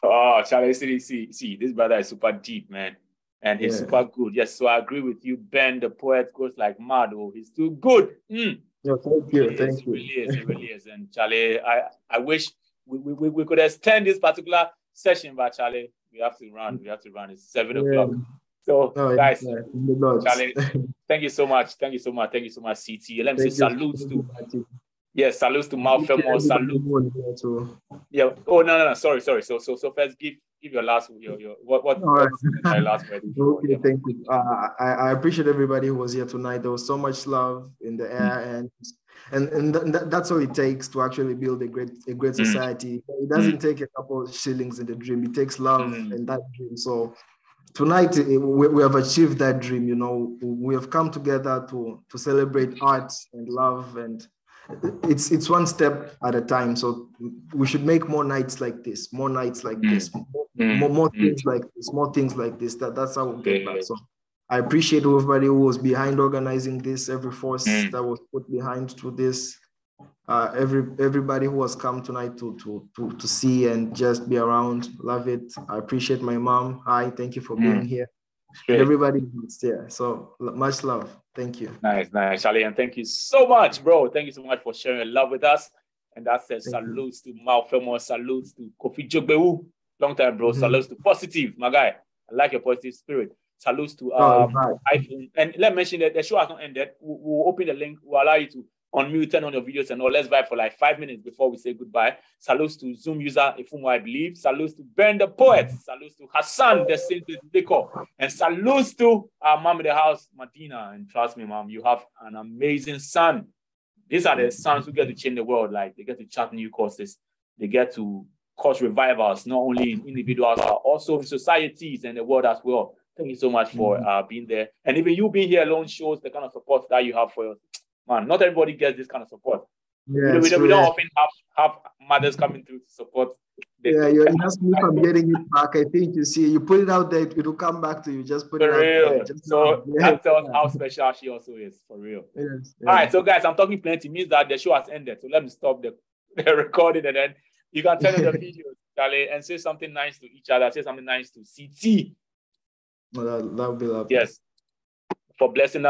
Oh, Charlie, see, this brother is super deep, man. And he's super good. Yes, so I agree with you. Ben, the poet, goes like mad. Oh, he's too good. Yeah, thank you. Thank you. It really is. And Charlie, I wish we could extend this particular session, but Charlie, we have to run. It's 7 o'clock. So, guys, Charlie, thank you so much. CT. Let me say salutes to Yes, salutes to Malfemo. Salute. Yeah. Oh no. Sorry. So first give your last what's my last word? Okay, thank you. I appreciate everybody who was here tonight. There was so much love in the air, and that's all it takes to actually build a great society. It doesn't take a couple of shillings in the dream. It takes love and that dream. So tonight we have achieved that dream. You know, we have come together to celebrate art and love, and it's one step at a time. So we should make more nights like this, more things like this, more things like this. That's how we'll get back. So I appreciate everybody who was behind organizing this, every force that was put behind to this, everybody who has come tonight to see and just be around. Love it. I appreciate my mom. Hi, thank you for being here. And everybody is there. So much love. Thank you. Nice, Charlie, and thank you so much, bro. Thank you so much for sharing your love with us. And that says salutes to Malfemo, salutes to Kofi Jogbewu. Long time, bro. Salutes to Positive, my guy. I like your positive spirit. Salutes to iPhone. And let me mention that the show has not ended. We'll open the link. We'll allow you to unmute, turn on your videos and all. Let's vibe for like 5 minutes before we say goodbye. Salutes to Zoom user Ifumo, I believe. Salutes to Ben the Poet. Salutes to Hassan, the Saint Decor. And salutes to our mom in the house, Madina. And trust me, mom, you have an amazing son. These are the sons who get to change the world. Like, they get to chart new courses. They get to cause revivals, not only in individuals, but also in societies and the world as well. Thank you so much for being there. And even you being here alone shows the kind of support that you have for us. Man, not everybody gets this kind of support. Yeah, we don't often have mothers coming through to support. You're asking if I'm getting it back. I think you put it out there, it will come back to you. Just put it out there. That tells how special she also is, for real. Yes, All right, so guys, I'm talking plenty. It means that the show has ended. So let me stop the recording, and then you can turn on the video, Charlie, and say something nice to each other. Say something nice to CT. Well, that would be lovely. Yes, for blessing us.